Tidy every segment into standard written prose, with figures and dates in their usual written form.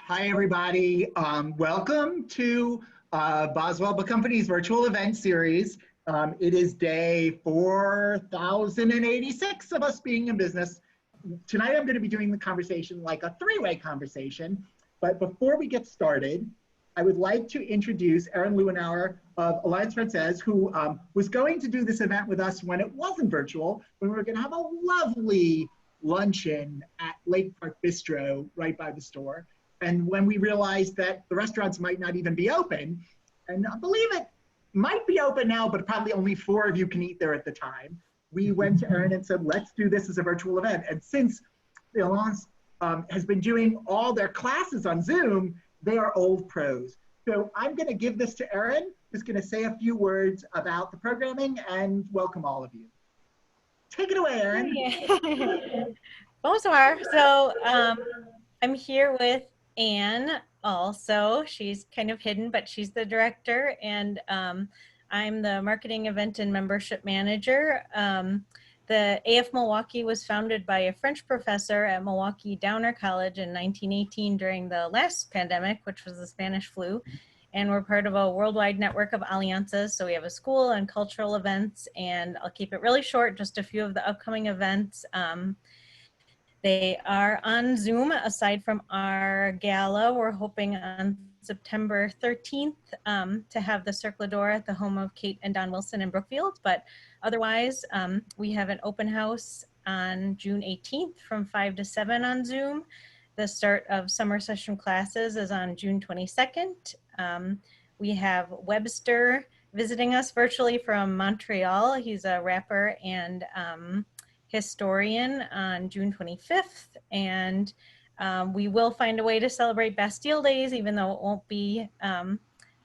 Hi, everybody. Welcome to Boswell Book Company's virtual event series. It is day 4086 of us being in business. Tonight, I'm going to be doing the conversation like a three-way conversation. But before we get started, I would like to introduce Erin Lewenauer of Alliance Française, who was going to do this event with us when it wasn't virtual, when we were going to have a lovely luncheon at Lake Park Bistro right by the store. And when we realized that the restaurants might not even be open, and I believe it might be open now, but probably only 4 of you can eat there at the time, we went to Erin and said, let's do this as a virtual event. And since the Alliance has been doing all their classes on Zoom, they are old pros. So I'm going to give this to Erin, who's going to say a few words about the programming and welcome all of you. Take it away, Erin. Bonsoir. So I'm here with Anne also. She's kind of hidden, but she's the director, and I'm the marketing, event, and membership manager. The AF Milwaukee was founded by a French professor at Milwaukee Downer College in 1918 during the last pandemic, which was the Spanish flu. And we're part of a worldwide network of alliances. So we have a school and cultural events, and I'll keep it really short, just a few of the upcoming events. They are on Zoom. Aside from our gala, we're hoping on September 13th to have the Cercle d'Or at the home of Kate and Don Wilson in Brookfield. But otherwise, we have an open house on June 18th from 5 to 7 on Zoom. The start of summer session classes is on June 22nd. We have Webster visiting us virtually from Montreal. He's a rapper and historian on June 25th, and we will find a way to celebrate Bastille Days, even though it won't be the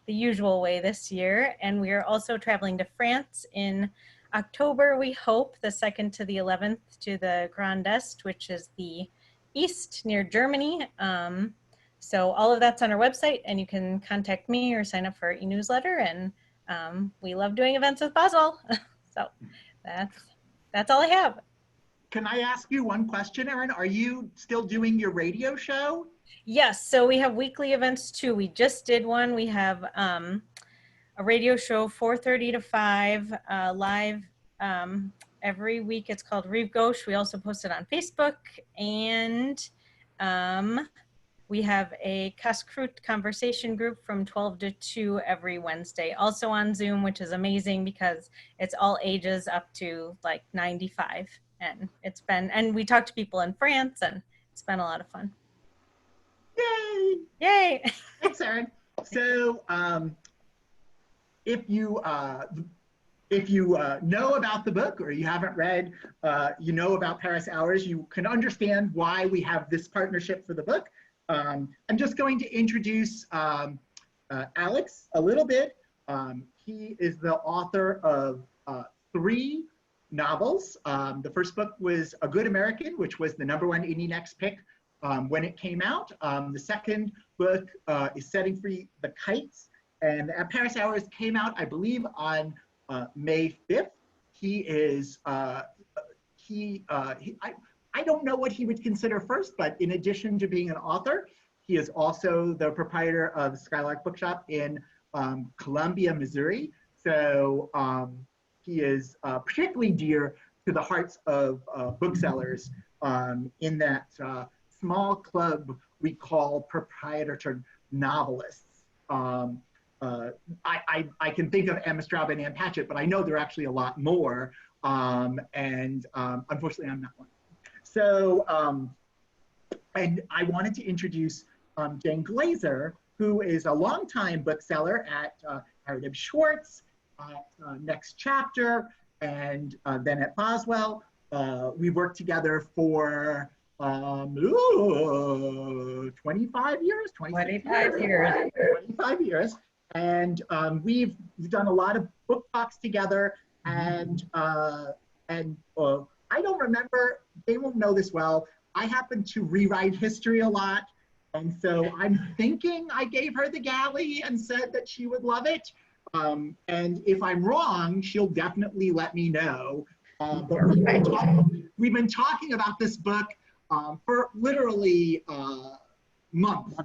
usual way this year. And we are also traveling to France in October, we hope, the 2nd to the 11th, to the Grand Est, which is the east near Germany. So all of that's on our website, and you can contact me or sign up for our e-newsletter, and we love doing events with Boswell. So that's all I have. Can I ask you one question, Erin? Are you still doing your radio show? Yes, so we have weekly events too. We just did one. We have a radio show 4:30 to 5 live every week. It's called Rive Gauche. We also post it on Facebook, and we have a Casse-Croûte conversation group from 12 to 2 every Wednesday, also on Zoom, which is amazing because it's all ages up to like 95. And we talked to people in France, and it's been a lot of fun. Yay! Yay! Thanks, Erin. So if you know about the book, or you haven't read, you know about Paris Hours, you can understand why we have this partnership for the book. I'm just going to introduce Alex a little bit. He is the author of 3 novels. The first book was A Good American, which was the #1 Indie Next pick when it came out. The second book is Setting Free the Kites, and Paris Hours came out, I believe, on May 5th. He is, I don't know what he would consider first, but in addition to being an author, he is also the proprietor of Skylark Bookshop in Columbia, Missouri. So he is particularly dear to the hearts of booksellers in that small club we call proprietor novelists. I can think of Emma Straub and Ann Patchett, but I know there are actually a lot more. Unfortunately, I'm not one. So, and I wanted to introduce Jane Glaser, who is a longtime bookseller at Heritage Schwartz, at Next Chapter, and then at Boswell. We worked together for 25 years? 25 years. 25 years. And we've done a lot of book talks together, and I don't remember, they won't know this well, I happen to rewrite history a lot, and so I'm thinking I gave her the galley and said that she would love it. And if I'm wrong, she'll definitely let me know. But we've been talking about this book for literally month.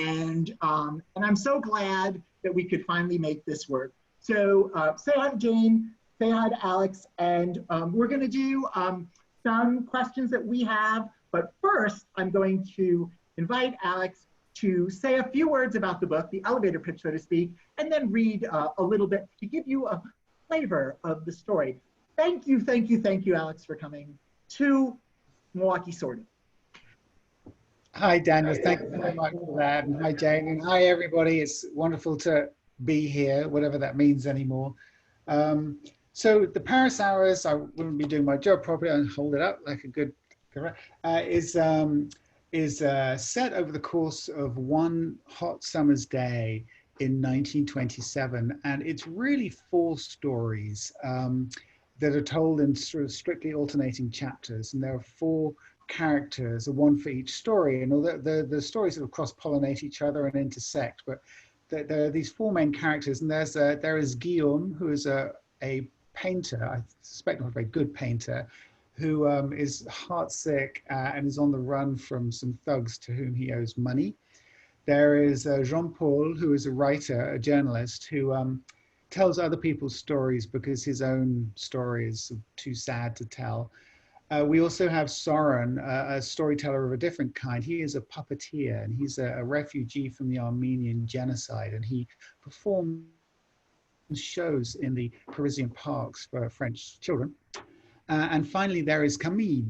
And I'm so glad that we could finally make this work. So say hi to Jane, say hi to Alex, and we're gonna do some questions that we have. But first, I'm going to invite Alex to say a few words about the book, the elevator pitch, so to speak, and then read a little bit to give you a flavor of the story. Thank you, thank you, thank you, Alex, for coming to Milwaukee Sorted. Hi, Daniel. Thank you very much for that. And hi, Jane. And hi, everybody. It's wonderful to be here, whatever that means anymore. So the Paris Hours, I wouldn't be doing my job properly and hold it up like a good, is set over the course of one hot summer's day in 1927. And it's really 4 stories that are told in sort of strictly alternating chapters. And there are 4 characters, one for each story. And although the stories sort of cross-pollinate each other and intersect, but there are these 4 main characters. And there is Guillaume, who is a painter, I suspect not a very good painter, who is heartsick and is on the run from some thugs to whom he owes money. There is Jean-Paul, who is a writer, a journalist, who tells other people's stories because his own story is too sad to tell. We also have Soren, a storyteller of a different kind. He is a puppeteer, and he's a refugee from the Armenian genocide, and he performs shows in the Parisian parks for French children. And finally, there is Camille,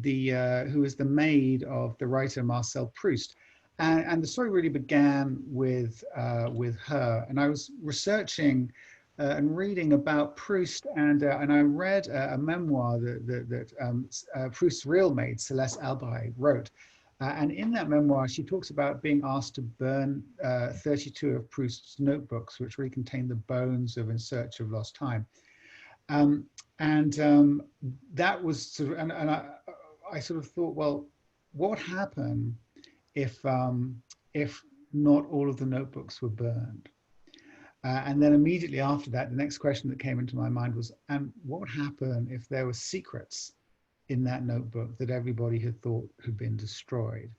who is the maid of the writer Marcel Proust. And the story really began with her. And I was researching and reading about Proust, and I read a memoir that Proust's real maid, Celeste Albright, wrote. And in that memoir, she talks about being asked to burn 32 of Proust's notebooks, which really contain the bones of In Search of Lost Time. That was sort of, and I sort of thought, well, what would happen if not all of the notebooks were burned? And then immediately after that, the next question that came into my mind was, and what would happen if there were secrets in that notebook that everybody had thought had been destroyed?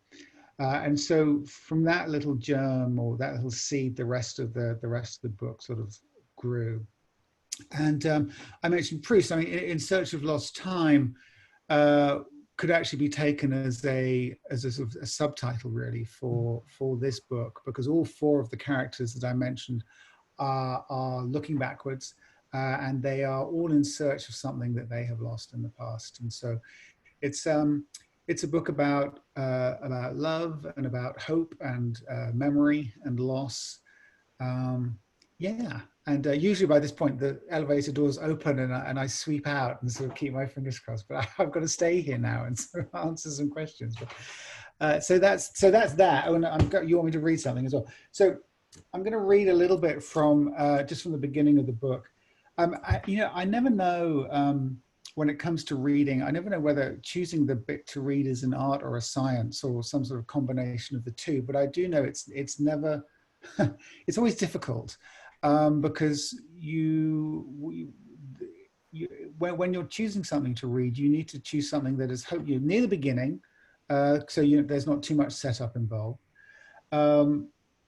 And so from that little germ or that little seed, the rest of the book sort of grew. And I mentioned Proust. I mean, In Search of Lost Time could actually be taken as a sort of a subtitle really for this book, because all 4 of the characters that I mentioned are looking backwards, and they are all in search of something that they have lost in the past. And so it's a book about love and about hope and memory and loss. Yeah, and usually by this point the elevator doors open and I sweep out and sort of keep my fingers crossed. But I've got to stay here now and sort of answer some questions. But, so that's that. Oh, and you want me to read something as well? So I'm going to read a little bit from just from the beginning of the book. I never know when it comes to reading. I never know whether choosing the bit to read is an art or a science or some sort of combination of the two. But I do know it's never it's always difficult because when you're choosing something to read, you need to choose something that is near the beginning, so there's not too much setup involved.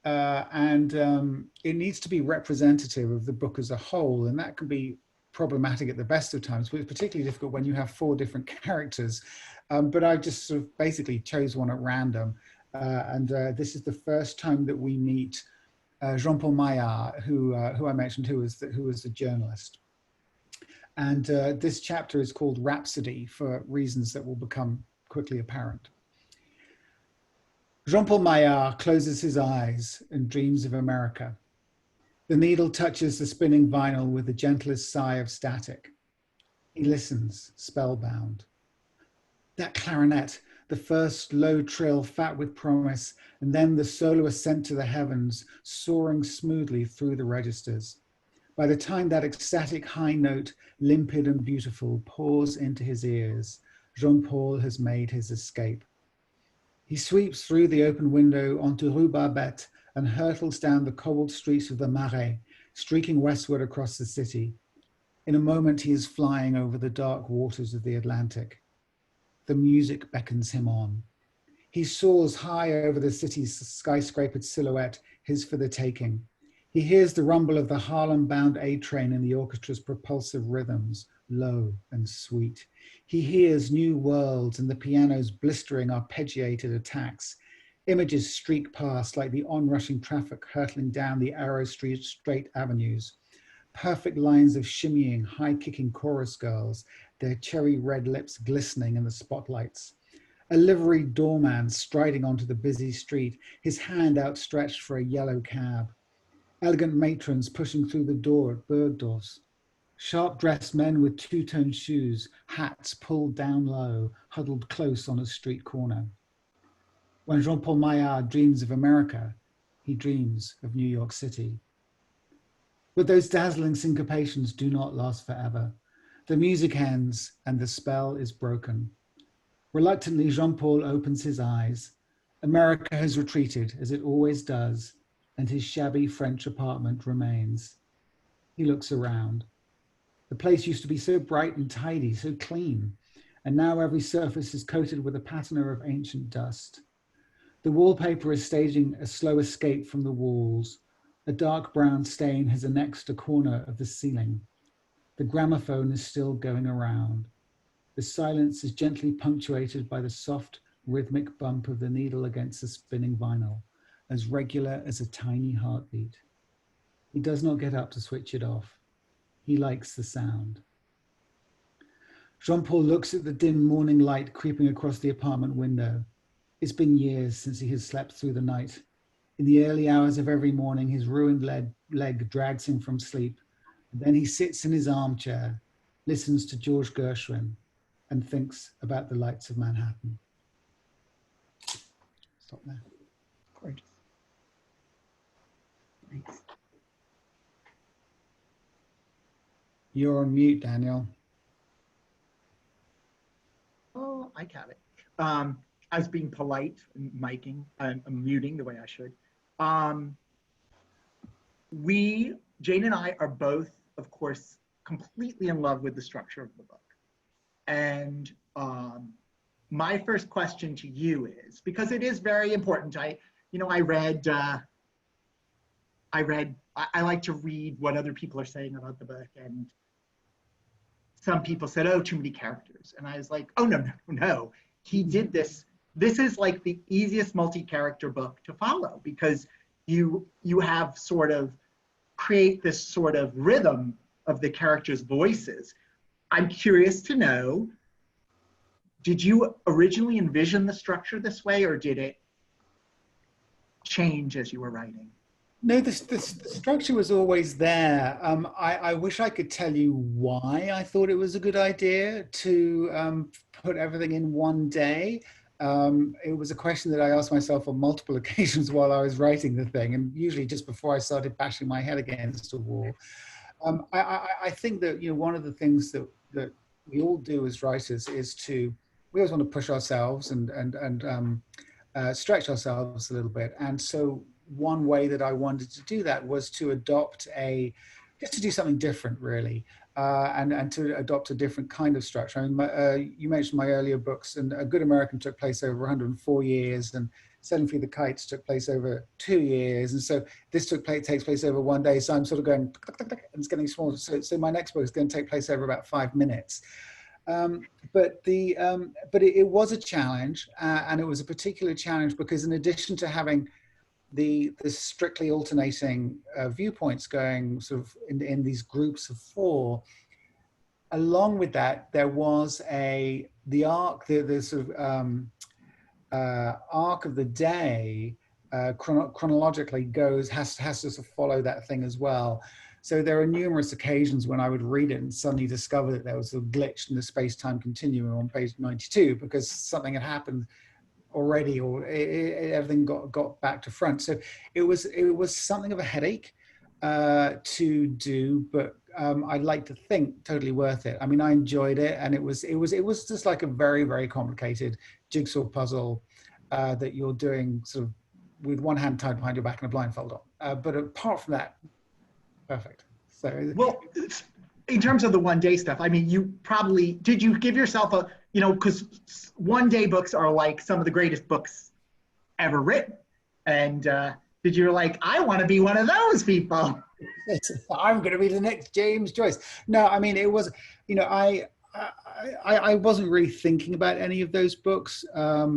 It needs to be representative of the book as a whole, and that can be problematic at the best of times, but it's particularly difficult when you have 4 different characters. But I just sort of basically chose one at random, and this is the first time that we meet Jean-Paul Maillard, who I mentioned, who was the journalist. And this chapter is called Rhapsody for reasons that will become quickly apparent. Jean-Paul Maillard closes his eyes and dreams of America. The needle touches the spinning vinyl with the gentlest sigh of static. He listens, spellbound. That clarinet, the first low trill fat with promise, and then the solo ascent to the heavens, soaring smoothly through the registers. By the time that ecstatic high note, limpid and beautiful, pours into his ears, Jean-Paul has made his escape. He sweeps through the open window onto Rue Barbette and hurtles down the cobbled streets of the Marais, streaking westward across the city. In a moment, he is flying over the dark waters of the Atlantic. The music beckons him on. He soars high over the city's skyscrapered silhouette, his for the taking. He hears the rumble of the Harlem-bound A train in the orchestra's propulsive rhythms, low and sweet. He hears new worlds and the piano's blistering arpeggiated attacks. Images streak past like the onrushing traffic hurtling down the arrow straight avenues. Perfect lines of shimmying, high-kicking chorus girls, their cherry red lips glistening in the spotlights. A liveried doorman striding onto the busy street, his hand outstretched for a yellow cab. Elegant matrons pushing through the door at Bergdorf's. Sharp-dressed men with two-tone shoes, hats pulled down low, huddled close on a street corner. When Jean-Paul Maillard dreams of America, he dreams of New York City. But those dazzling syncopations do not last forever. The music ends and the spell is broken. Reluctantly, Jean-Paul opens his eyes. America has retreated, as it always does, and his shabby French apartment remains. He looks around. The place used to be so bright and tidy, so clean, and now every surface is coated with a patina of ancient dust. The wallpaper is staging a slow escape from the walls. A dark brown stain has annexed a corner of the ceiling. The gramophone is still going around. The silence is gently punctuated by the soft, rhythmic bump of the needle against the spinning vinyl, as regular as a tiny heartbeat. He does not get up to switch it off. He likes the sound. Jean-Paul looks at the dim morning light creeping across the apartment window. It's been years since he has slept through the night. In the early hours of every morning, his ruined leg drags him from sleep. And then he sits in his armchair, listens to George Gershwin, and thinks about the lights of Manhattan. Stop there. Gorgeous. Thanks. You're on mute, Daniel. Oh, I got it. I was being polite and miking. I'm muting the way I should. Jane and I are both, of course, completely in love with the structure of the book. And my first question to you is, because it is very important. I like to read what other people are saying about the book, and some people said, oh, too many characters. And I was like, oh, no. He did this. This is like the easiest multi-character book to follow, because you have sort of create this sort of rhythm of the characters' voices. I'm curious to know, did you originally envision the structure this way, or did it change as you were writing? No, the structure was always there. I wish I could tell you why I thought it was a good idea to put everything in one day. It was a question that I asked myself on multiple occasions while I was writing the thing, and usually just before I started bashing my head against a wall. I think that, you know, one of the things that we all do as writers is we always want to push ourselves and stretch ourselves a little bit. And so one way that I wanted to do that was to just to do something different, really, and to adopt a different kind of structure. I mean, you mentioned my earlier books, and A Good American took place over 104 years, and Sailing Free the Kites took place over 2 years, and so this takes place over one day. So I'm sort of going, and it's getting smaller. So my next book is going to take place over about 5 minutes. But it was a challenge, and it was a particular challenge because in addition to having the strictly alternating viewpoints going sort of in these groups of 4, along with that there was the arc, the sort of arc of the day chronologically has to sort of follow that thing as well. So there are numerous occasions when I would read it and suddenly discover that there was a glitch in the space-time continuum on page 92 because something had happened already, or everything got back to front. So it was something of a headache to do, but I'd like to think totally worth it. I mean, I enjoyed it, and it was just like a very, very complicated jigsaw puzzle that you're doing sort of with one hand tied behind your back and a blindfold on. But apart from that, perfect. So well, in terms of the one day stuff, I mean, did you give yourself you know, because one-day books are like some of the greatest books ever written. And did you like, I want to be one of those people? I'm going to be the next James Joyce. No, I mean, it was, you know, I wasn't really thinking about any of those books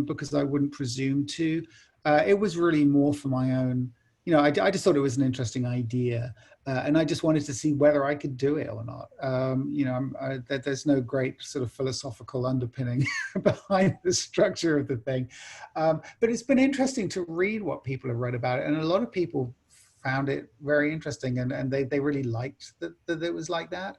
because I wouldn't presume to. It was really more for my own, you know, I just thought it was an interesting idea. And I just wanted to see whether I could do it or not. You know, there's no great sort of philosophical underpinning behind the structure of the thing. But it's been interesting to read what people have read about it. And a lot of people found it very interesting, and they really liked that it was like that.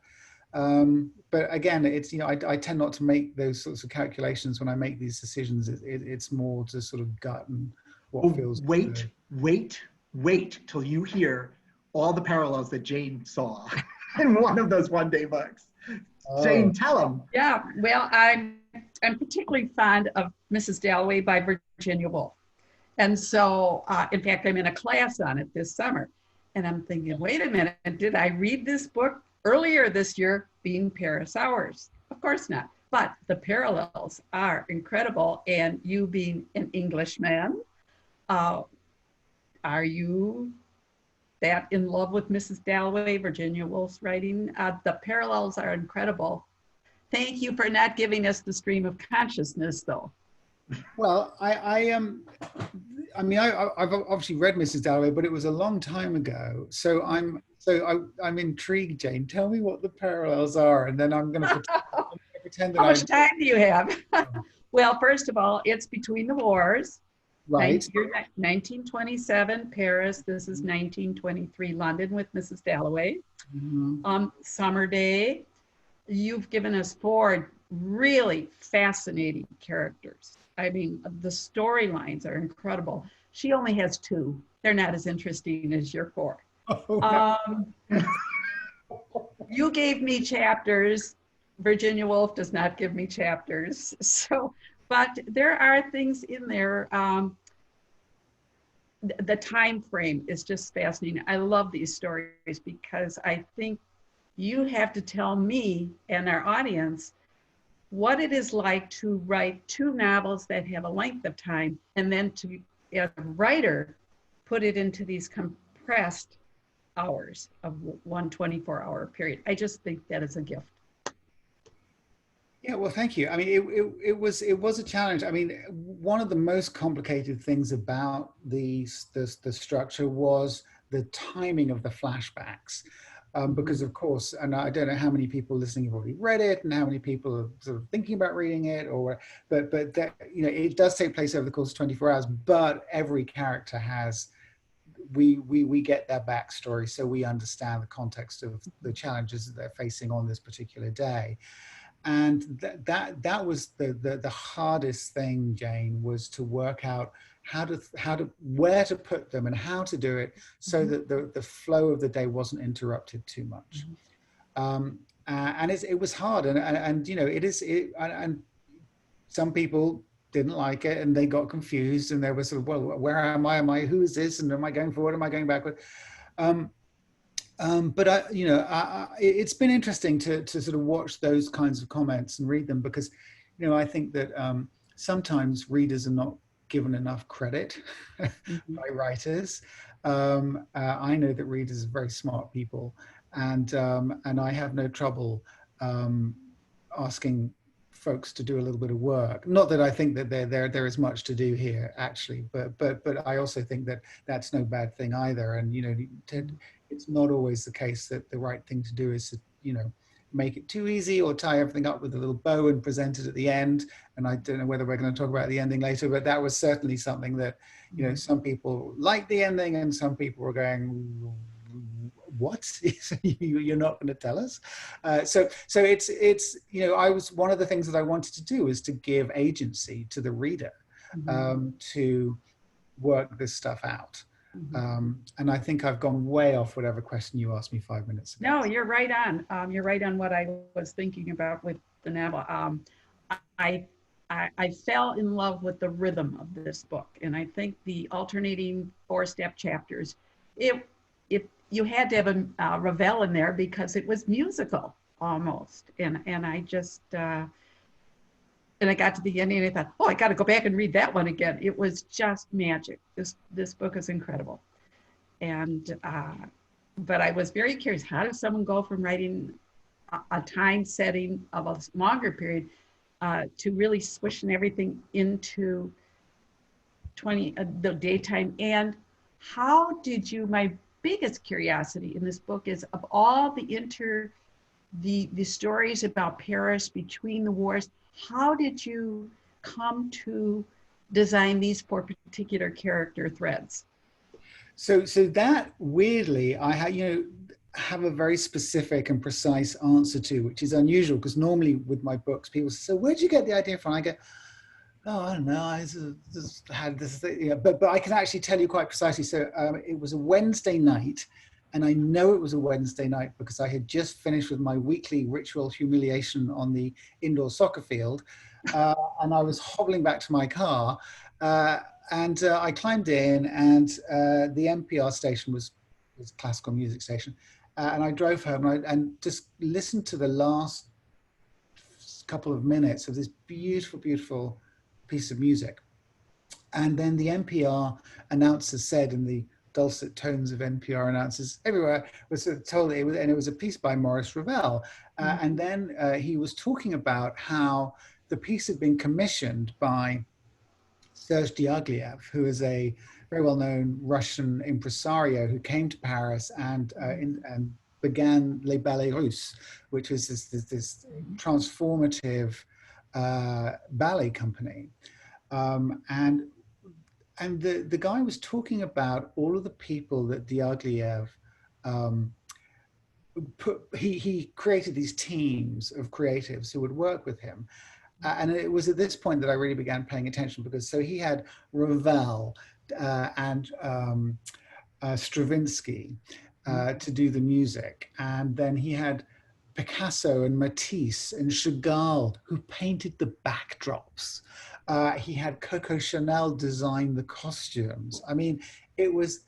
But again, it's, you know, I tend not to make those sorts of calculations when I make these decisions. It's more to sort of gut and what feels good. Wait till you hear all the parallels that Jane saw in one of those one-day books. Oh. Jane, tell them. Yeah, well, I'm particularly fond of Mrs. Dalloway by Virginia Woolf. And so, in fact, I'm in a class on it this summer. And I'm thinking, wait a minute, did I read this book earlier this year, being Paris Hours? Of course not. But the parallels are incredible. And you being an Englishman, are you that in love with Mrs. Dalloway, Virginia Woolf's writing? The parallels are incredible. Thank you for not giving us the stream of consciousness, though. Well, I mean, I've obviously read Mrs. Dalloway, but it was a long time ago. So I'm intrigued, Jane. Tell me what the parallels are, and then I'm going to pretend that How much time do you have? Well, first of all, it's between the wars. Right. 1927, Paris. This is 1923, London with Mrs. Dalloway. Mm-hmm. Summer Day. You've given us 4 really fascinating characters. I mean, the storylines are incredible. She only has 2. They're not as interesting as your 4. Oh, no. You gave me chapters. Virginia Woolf does not give me chapters. So, but there are things in there. The time frame is just fascinating. I love these stories because I think you have to tell me and our audience what it is like to write 2 novels that have a length of time, and then to, as a writer, put it into these compressed hours of one 24-hour period. I just think that is a gift. Yeah, well, thank you. I mean, it was a challenge. I mean, one of the most complicated things about the structure was the timing of the flashbacks. Because of course, and I don't know how many people listening have already read it and how many people are sort of thinking about reading it, but that, you know, it does take place over the course of 24 hours, but every character has, we get their backstory, so we understand the context of the challenges that they're facing on this particular day. And that was the hardest thing, Jane, was to work out where to put them and how to do it so that the flow of the day wasn't interrupted too much. And it was hard, and you know, and some people didn't like it and they got confused and they were sort of, well, where am I, who is this, and am I going forward, am I going backward? But it's been interesting to sort of watch those kinds of comments and read them, because, you know, I think that sometimes readers are not given enough credit by writers. I know that readers are very smart people, and I have no trouble asking folks to do a little bit of work. Not that I think that there is much to do here, actually, but I also think that that's no bad thing either. And, you know, it's not always the case that the right thing to do is to, you know, make it too easy or tie everything up with a little bow and present it at the end. And I don't know whether we're going to talk about the ending later, but that was certainly something that, you know, some people liked the ending and some people were going, what? You're not going to tell us? So it's, you know, one of the things that I wanted to do is to give agency to the reader to work this stuff out. And I think I've gone way off whatever question you asked me 5 minutes ago. No, you're right on. You're right on what I was thinking about with the novel. I fell in love with the rhythm of this book, and I think the alternating 4-step chapters, you had to have a Ravel in there because it was musical almost, and I just and I got to the ending and I thought, oh, I got to go back and read that one again. It was just magic. This book is incredible. And, but I was very curious, how does someone go from writing a time setting of a longer period to really swishing everything into the daytime? And how did you, my biggest curiosity in this book is, of all the stories about Paris between the wars, how did you come to design these four particular character threads? So that, weirdly, I have a very specific and precise answer to, which is unusual, because normally with my books, people say, so where'd you get the idea from? I go, oh, I don't know, I just had this thing. Yeah, but I can actually tell you quite precisely. So it was a Wednesday night, and I know it was a Wednesday night because I had just finished with my weekly ritual humiliation on the indoor soccer field, and I was hobbling back to my car, and I climbed in, and the NPR station was a classical music station, and I drove home and just listened to the last couple of minutes of this beautiful, beautiful piece of music. And then the NPR announcer said, in the dulcet tones of NPR announcers everywhere, was told it was, and it was a piece by Maurice Ravel. And then he was talking about how the piece had been commissioned by Serge Diaghilev, who is a very well-known Russian impresario who came to Paris and began Les Ballets Russes, which was this transformative ballet company. And the guy was talking about all of the people that Diaghilev he created these teams of creatives who would work with him. And it was at this point that I really began paying attention, because so he had Ravel and Stravinsky to do the music. And then he had Picasso and Matisse and Chagall, who painted the backdrops. He had Coco Chanel design the costumes. I mean, it was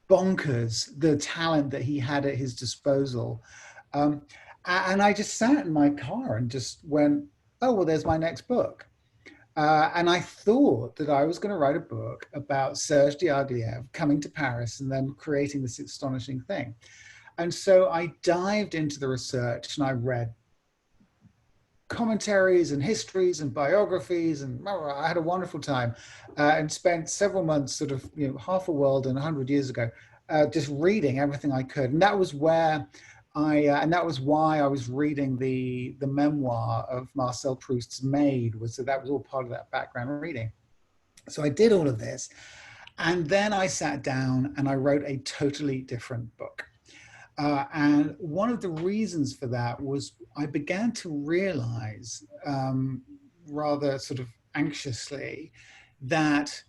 bonkers, the talent that he had at his disposal. And I just sat in my car and just went, oh, well, there's my next book. And I thought that I was going to write a book about Serge Diaghilev coming to Paris and then creating this astonishing thing. And so I dived into the research, and I read commentaries and histories and biographies, and I had a wonderful time, and spent several months, sort of, half a world and 100 years ago, just reading everything I could. And that was where and that was why I was reading the memoir of Marcel Proust's Maid. So that was all part of that background reading. So I did all of this, and then I sat down and I wrote a totally different book. And one of the reasons for that was I began to realize, rather sort of anxiously, that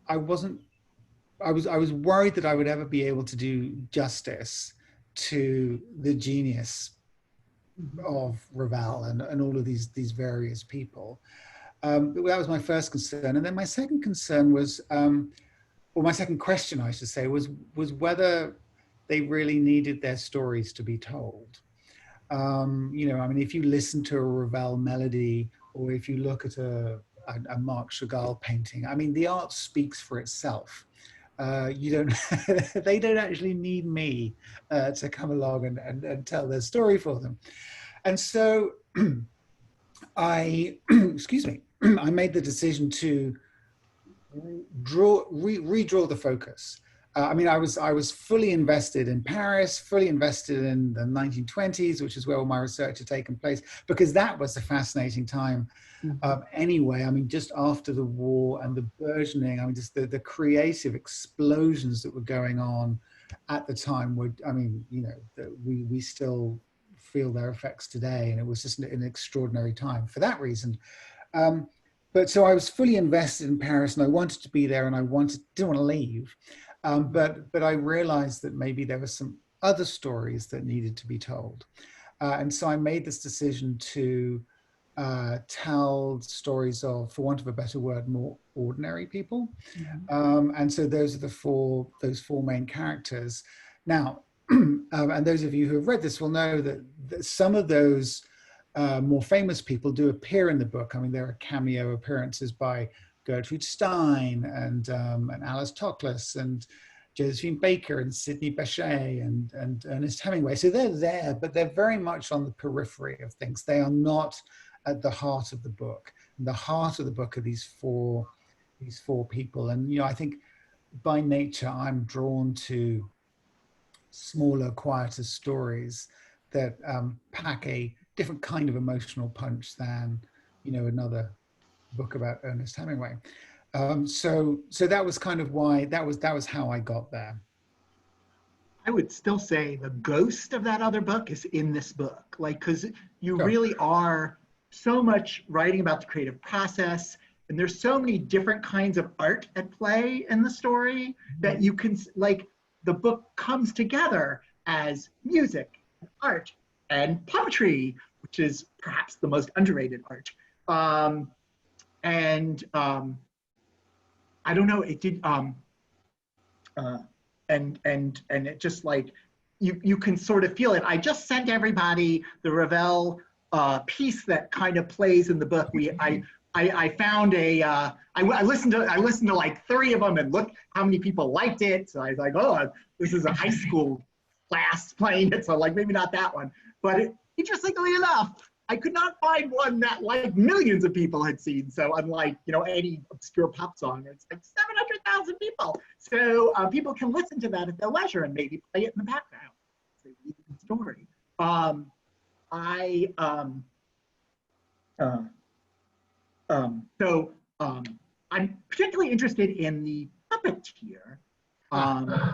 I was worried that I would ever be able to do justice to the genius of Ravel and all of these various people. That was my first concern. And then my second concern was, or my second question, I should say, was whether they really needed their stories to be told. I mean, if you listen to a Ravel melody, or if you look at a Marc Chagall painting, I mean, the art speaks for itself. They don't actually need me to come along and tell their story for them. And so I, excuse me, I made the decision to redraw the focus. I mean, I was fully invested in Paris, fully invested in the 1920s, which is where all my research had taken place, because that was a fascinating time. Anyway, I mean, just after the war and the burgeoning, I mean, just the creative explosions that were going on at the time were, I mean, we still feel their effects today, and it was just an extraordinary time for that reason. But so I was fully invested in Paris, and I wanted to be there, and I didn't want to leave. But I realized that maybe there were some other stories that needed to be told. And so I made this decision to tell stories of, for want of a better word, more ordinary people. Yeah. And so those are those four main characters. Now, and those of you who have read this will know that some of those more famous people do appear in the book. I mean, there are cameo appearances by Gertrude Stein and Alice Toklas and Josephine Baker and Sidney Bechet and Ernest Hemingway. So they're there, but they're very much on the periphery of things. They are not at the heart of the book. And the heart of the book are these four people. And, you know, I think by nature, I'm drawn to smaller, quieter stories that pack a different kind of emotional punch than, you know, another book about Ernest Hemingway. So that was kind of why, that was how I got there. I would still say the ghost of that other book is in this book, like, because you Sure. really are so much writing about the creative process, and there's so many different kinds of art at play in the story that you can, like, the book comes together as music, art, and puppetry, which is perhaps the most underrated art. I don't know, it did, and it just, like, you can sort of feel it. I just sent everybody the Ravel piece that kind of plays in the book. I found I listened to like 3 of them and looked how many people liked it. So I was like, oh, this is a high school class playing it, so like maybe not that one. But interestingly enough, I could not find one that like millions of people had seen. So unlike, you know, any obscure pop song, it's like 700,000 people. So people can listen to that at their leisure and maybe play it in the background. So read the story. I'm particularly interested in the puppeteer.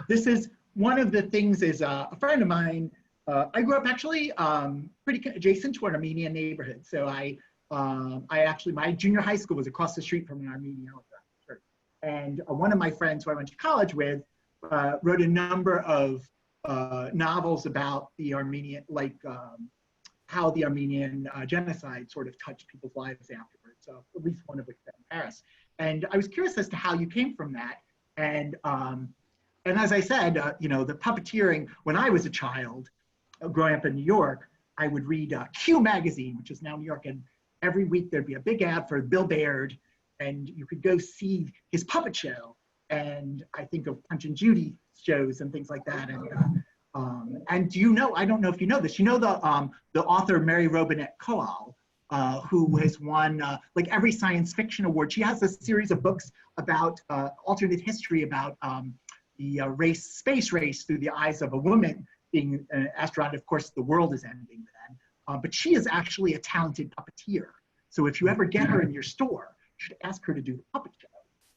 This is one of the things is a friend of mine. I grew up actually pretty adjacent to an Armenian neighborhood. So I actually, my junior high school was across the street from an Armenian Orthodox church. And one of my friends who I went to college with wrote a number of novels about the Armenian, like how the Armenian genocide sort of touched people's lives afterwards. So at least one of which was in Paris. And I was curious as to how you came from that. And as I said, you know, the puppeteering, when I was a child, growing up in New York, I would read Q magazine, which is now New York, and every week there'd be a big ad for Bill Baird, and you could go see his puppet show. And I think of Punch and Judy shows and things like that. And do you know, I don't know if you know this, you know the author Mary Robinette Kowal, who has won like every science fiction award. She has a series of books about alternate history about the space race through the eyes of a woman being an astronaut. Of course, the world is ending then. But she is actually a talented puppeteer. So if you ever get her in your store, you should ask her to do the puppet show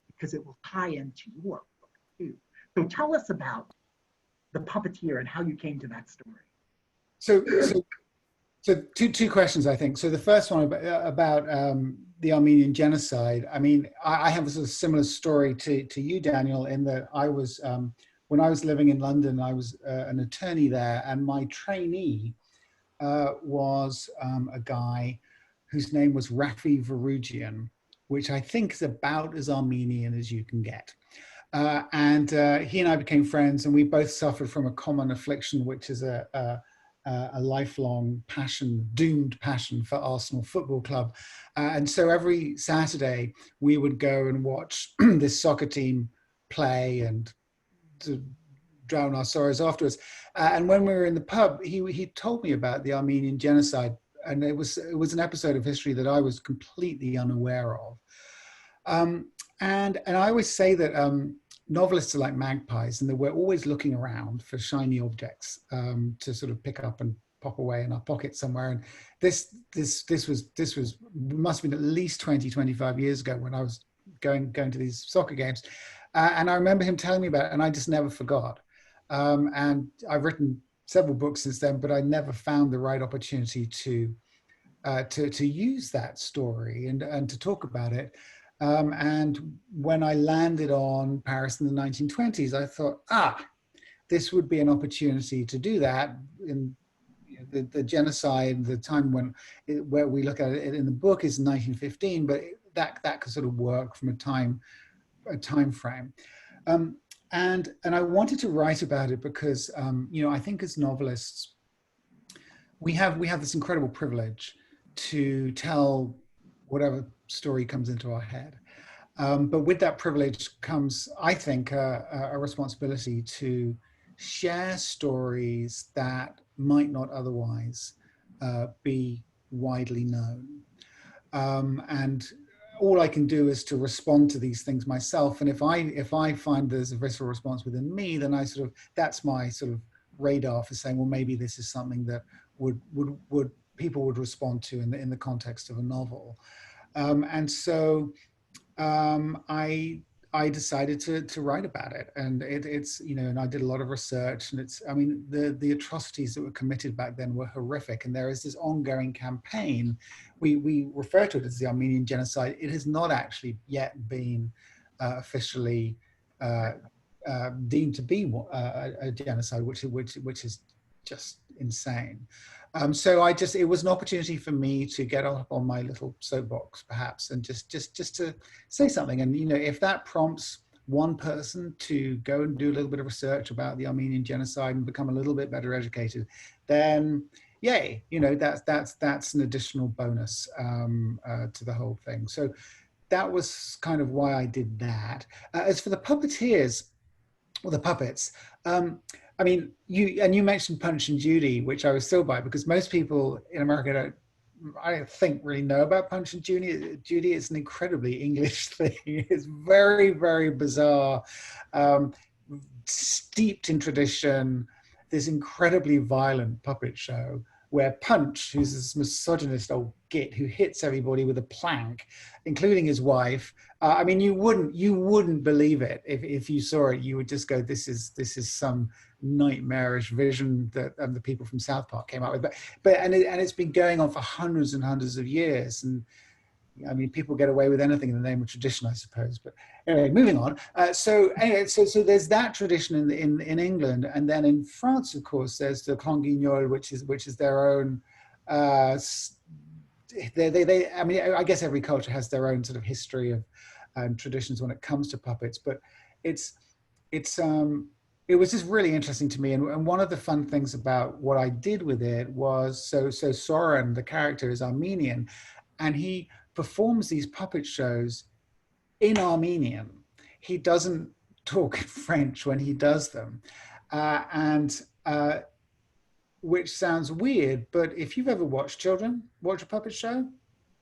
because it will tie into your book too. So tell us about the puppeteer and how you came to that story. So two questions, I think. So the first one about the Armenian genocide. I mean, I have a sort of similar story to you, Daniel, in that I was, when I was living in London, I was an attorney there, and my trainee was a guy whose name was Rafi Varugian, which I think is about as Armenian as you can get. And he and I became friends, and we both suffered from a common affliction, which is a lifelong passion, doomed passion for Arsenal Football Club. And so every Saturday we would go and watch this soccer team play and to drown our sorrows afterwards. And when we were in the pub, he told me about the Armenian genocide. And it was an episode of history that I was completely unaware of. And I always say that novelists are like magpies, and that we're always looking around for shiny objects to sort of pick up and pop away in our pocket somewhere. And this must have been at least 20, 25 years ago when I was going to these soccer games. And I remember him telling me about it, and I just never forgot. And I've written several books since then, but I never found the right opportunity to use that story and to talk about it. And when I landed on Paris in the 1920s, I thought, this would be an opportunity to do that. In the genocide, the time where we look at it in the book is 1915, but that could sort of work from a time frame. And I wanted to write about it because you know, I think as novelists, we have this incredible privilege to tell whatever story comes into our head. But with that privilege comes, I think, a responsibility to share stories that might not otherwise be widely known. And all I can do is to respond to these things myself. And if I find there's a visceral response within me, then that's my sort of radar for saying, well, maybe this is something that would people would respond to in the context of a novel. And so I decided to write about it, and it's and I did a lot of research, and I mean the atrocities that were committed back then were horrific, and there is this ongoing campaign. We refer to it as the Armenian genocide. It has not actually yet been officially deemed to be a genocide, which is just insane. So it was an opportunity for me to get up on my little soapbox, perhaps, and just to say something. And if that prompts one person to go and do a little bit of research about the Armenian genocide and become a little bit better educated, then yay! That's an additional bonus to the whole thing. So that was kind of why I did that. As for the puppeteers, or the puppets. I mean, you mentioned Punch and Judy, which I was thrilled by, because most people in America I don't think really know about Punch and Judy. Judy is an incredibly English thing. It's very, very bizarre, steeped in tradition, this incredibly violent puppet show where Punch, who's this misogynist old git who hits everybody with a plank, including his wife. I mean, you wouldn't believe it if you saw it. You would just go, this is some nightmarish vision that the people from South Park came up with. But it's been going on for hundreds and hundreds of years. And I mean, people get away with anything in the name of tradition, I suppose. But anyway, moving on. So there's that tradition in England, and then in France, of course, there's the Clan Guignol, which is their own. I mean, I guess every culture has their own sort of history of traditions when it comes to puppets, but it was just really interesting to me. And one of the fun things about what I did with it was, so Soren, the character, is Armenian, and he performs these puppet shows in Armenian. He doesn't talk French when he does them. Which sounds weird, but if you've ever watched children watch a puppet show,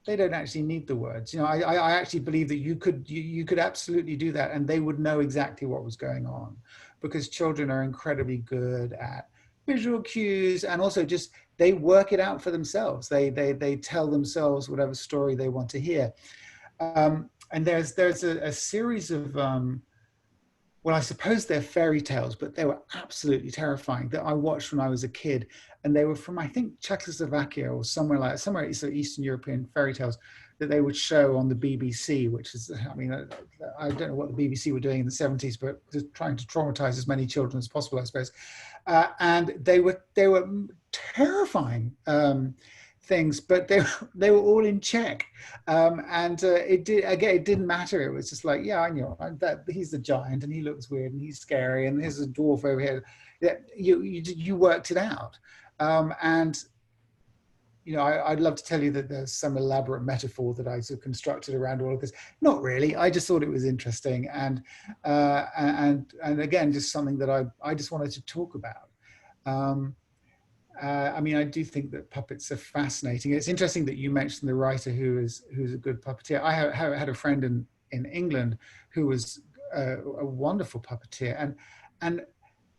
they don't actually need the words. I actually believe that you could absolutely do that, and they would know exactly what was going on, because children are incredibly good at visual cues, and also just they work it out for themselves. They tell themselves whatever story they want to hear. And there's a series of well, I suppose they're fairy tales, but they were absolutely terrifying, that I watched when I was a kid. And they were from, I think, Czechoslovakia or somewhere so Eastern European fairy tales that they would show on the BBC, which is, I mean, I don't know what the BBC were doing in the 70s, but just trying to traumatize as many children as possible, I suppose. And they were terrifying things, but they were all in Czech, and it didn't matter. It was just like, yeah, I know that he's the giant and he looks weird and he's scary and there's a dwarf over here. Yeah, you worked it out, and I'd love to tell you that there's some elaborate metaphor that I sort of constructed around all of this. Not really. I just thought it was interesting, and again, just something that I just wanted to talk about. I mean, I do think that puppets are fascinating. It's interesting that you mentioned the writer who's a good puppeteer. I had a friend in England who was a wonderful puppeteer, and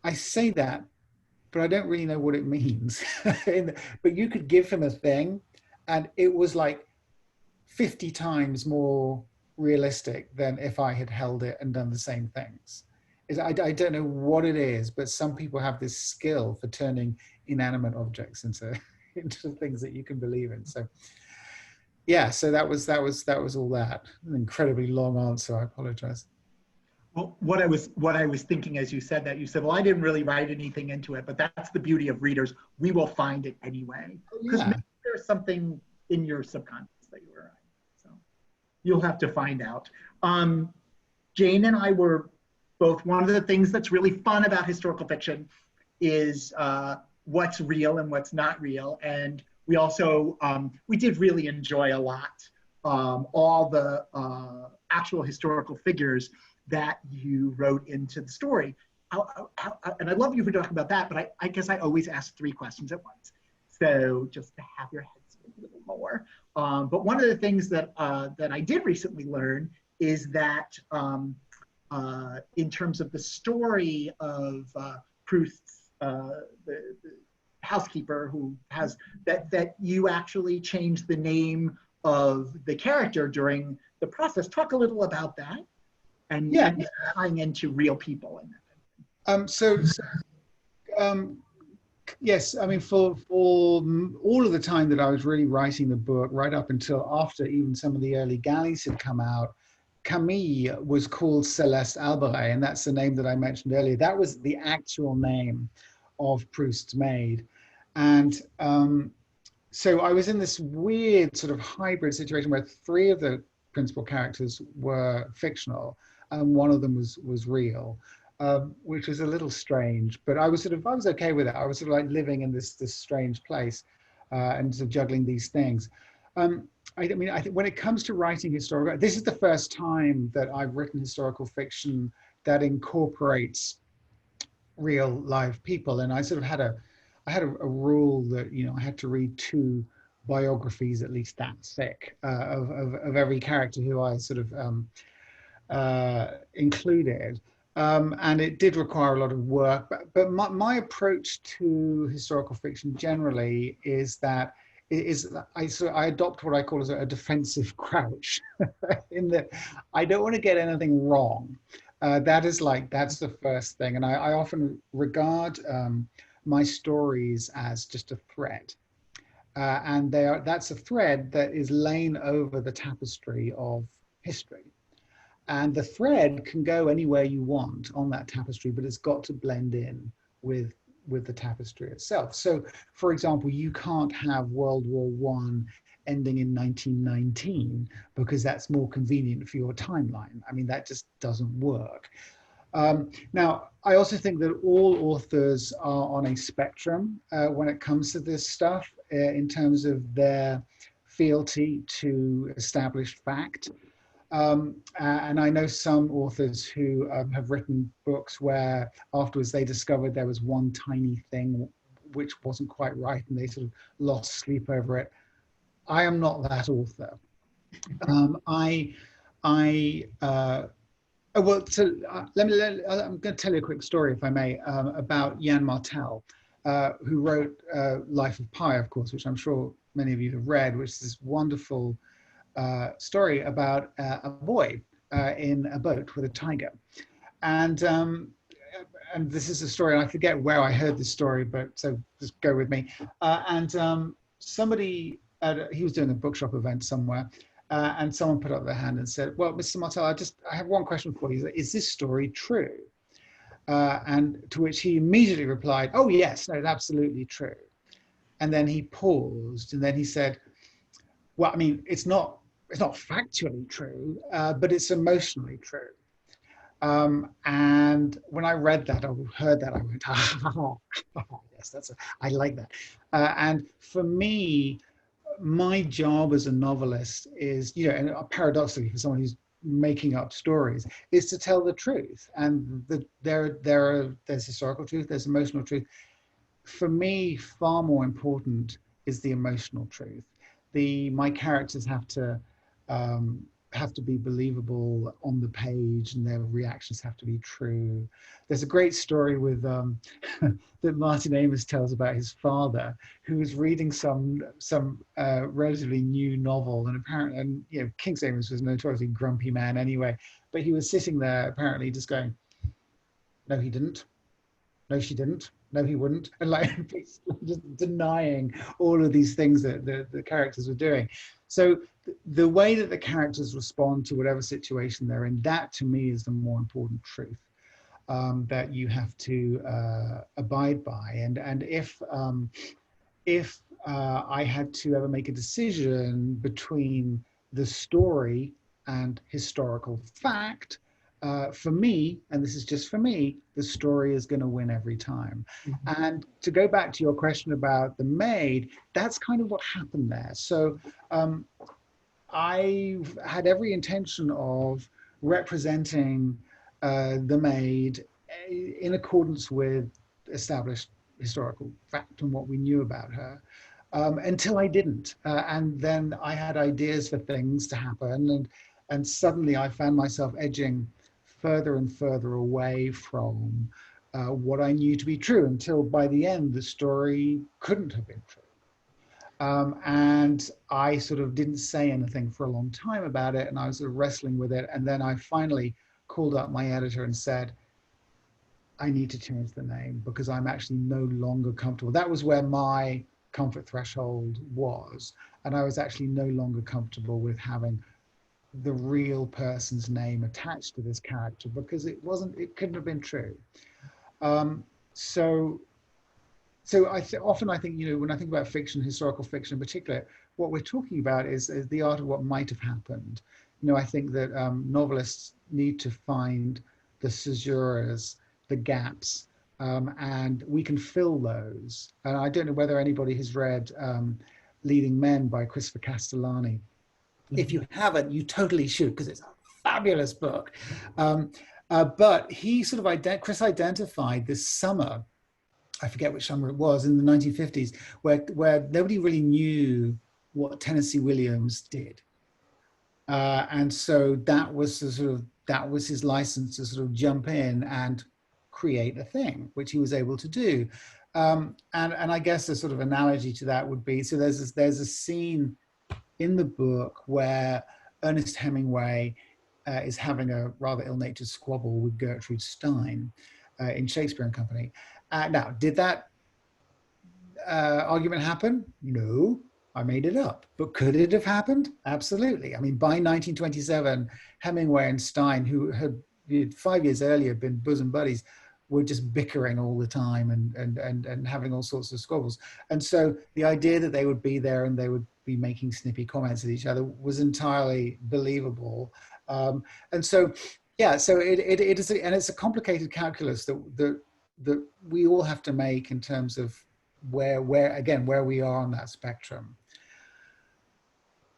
I say that, but I don't really know what it means. But you could give him a thing, and it was like 50 times more realistic than if I had held it and done the same things. I don't know what it is, but some people have this skill for turning inanimate objects into things that you can believe in. So yeah, so that was all that. An incredibly long answer. I apologize. Well, what I was thinking as you said that, you said, well, I didn't really write anything into it, but that's the beauty of readers. We will find it anyway, because maybe there's something in your subconscious that you were writing. So you'll have to find out. Jane and I were both, one of the things that's really fun about historical fiction is what's real and what's not real. And We also, we did really enjoy a lot all the actual historical figures that you wrote into the story. And I love you for talking about that, but I guess I always ask 3 questions at once. So just to have your head spin a little more. But one of the things that, that I did recently learn is that in terms of the story of Proust's, the housekeeper who has, that you actually changed the name of the character during the process. Talk a little about that and, Yeah. and tying into real people in that. Yes, I mean, for all of the time that I was really writing the book, right up until after even some of the early galleys had come out, Camille was called Celeste Alberet, and that's the name that I mentioned earlier. That was the actual name of Proust's maid. And so I was in this weird sort of hybrid situation where 3 of the principal characters were fictional and 1 of them was real. Which was a little strange, but I was okay with it. I was sort of like living in this strange place and sort of juggling these things. I mean, I think when it comes to writing historical, this is the first time that I've written historical fiction that incorporates real live people. And I sort of had a rule that, you know, I had to read 2 biographies at least that thick of every character who I sort of included. And it did require a lot of work, but my approach to historical fiction generally is that I adopt what I call as a defensive crouch, in that I don't want to get anything wrong. That's the first thing, and I often regard my stories as just a thread, and that's a thread that is laying over the tapestry of history. And the thread can go anywhere you want on that tapestry, but it's got to blend in with the tapestry itself. So, for example, you can't have World War I ending in 1919 because that's more convenient for your timeline. I mean, that just doesn't work. Now, I also think that all authors are on a spectrum when it comes to this stuff in terms of their fealty to established fact. And I know some authors who have written books where afterwards they discovered there was one tiny thing which wasn't quite right and they sort of lost sleep over it. I am not that author. I'm going to tell you a quick story, if I may, about Jan Martel, who wrote Life of Pi, of course, which I'm sure many of you have read, which is this wonderful story about a boy in a boat with a tiger. And this is a story, and I forget where I heard this story, but so just go with me. Somebody, he was doing a bookshop event somewhere, and someone put up their hand and said, well, Mr. Martel, I have one question for you. Is this story true? And to which he immediately replied, oh yes, no, it's absolutely true. And then he paused, and then he said, well, I mean, it's not factually true, but it's emotionally true. And when I read that, I heard that, I went, yes, I like that. And for me, my job as a novelist is, you know, and paradoxically for someone who's making up stories, is to tell the truth. And there's historical truth, there's emotional truth. For me, far more important is the emotional truth. My characters have to be believable on the page, and their reactions have to be true. There's a great story with that Martin Amis tells about his father, who was reading some relatively new novel, and apparently, and you know, King Amis was a notoriously grumpy man anyway, but he was sitting there apparently just going, no, he didn't. No, she didn't. No, he wouldn't. And like just denying all of these things that the characters were doing. So the way that the characters respond to whatever situation they're in, that to me is the more important truth that you have to abide by. And if I had to ever make a decision between the story and historical fact, for me, and this is just for me, the story is going to win every time. Mhm. And to go back to your question about the maid, that's kind of what happened there. So I had every intention of representing the maid in accordance with established historical fact and what we knew about her, until I didn't. And then I had ideas for things to happen, and suddenly I found myself edging further and further away from what I knew to be true, until by the end the story couldn't have been true. And I sort of didn't say anything for a long time about it, and I was sort of wrestling with it. And then I finally called up my editor and said, I need to change the name because I'm actually no longer comfortable. That was where my comfort threshold was. And I was actually no longer comfortable with having the real person's name attached to this character because it couldn't have been true. So often I think, when I think about fiction, historical fiction in particular, what we're talking about is the art of what might have happened. I think that novelists need to find the caesuras, the gaps, and we can fill those. And I don't know whether anybody has read Leading Men by Christopher Castellani. If you haven't, you totally should, because it's a fabulous book. But he sort of, Chris identified this summer, I forget which summer it was, in the 1950s, where nobody really knew what Tennessee Williams did. And so that was his license to sort of jump in and create a thing, which he was able to do. And I guess a sort of analogy to that would be, so there's a scene in the book where Ernest Hemingway is having a rather ill-natured squabble with Gertrude Stein in Shakespeare and Company. Now, did that argument happen? No, I made it up. But could it have happened? Absolutely. I mean, by 1927, Hemingway and Stein, who had 5 years earlier been bosom buddies, were just bickering all the time and having all sorts of squabbles. And so the idea that they would be there and they would be making snippy comments at each other was entirely believable. And so, yeah, so it is, and it's a complicated calculus that we all have to make in terms of where we are on that spectrum.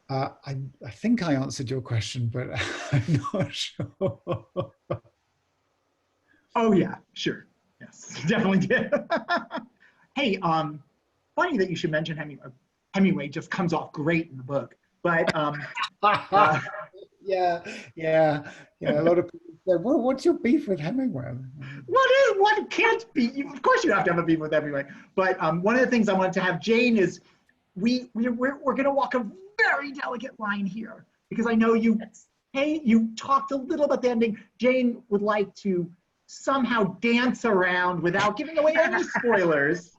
I think I answered your question, but I'm not sure. Oh yeah, sure. Yes, definitely did. Hey, funny that you should mention Hemingway. Hemingway just comes off great in the book, but yeah. A lot of people say, "Well, what's your beef with Hemingway?" What can't be? Of course, you have to have a beef with Hemingway. But one of the things I wanted to have Jane is we're going to walk a very delicate line here because I know you. Hey, you talked a little about the ending. Jane would like to somehow dance around without giving away any spoilers.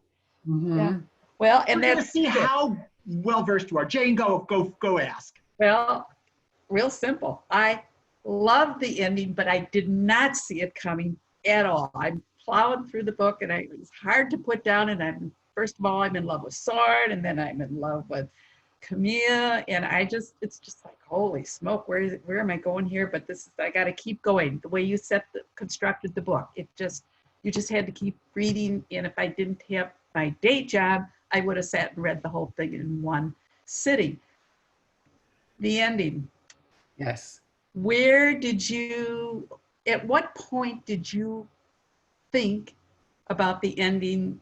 Mm-hmm. Yeah. Well, and we're going to that's see how well versed you are. Jane, go ask. Well, real simple. I love the ending, but I did not see it coming at all. I'm plowing through the book, and it's hard to put down. And first of all, I'm in love with Sword, and then I'm in love with Camille, and it's just like, holy smoke, where am I going here? But I got to keep going. The way you constructed the book, you just had to keep reading. And if I didn't have my day job, I would have sat and read the whole thing in one sitting. The ending. Yes. At what point did you think about the ending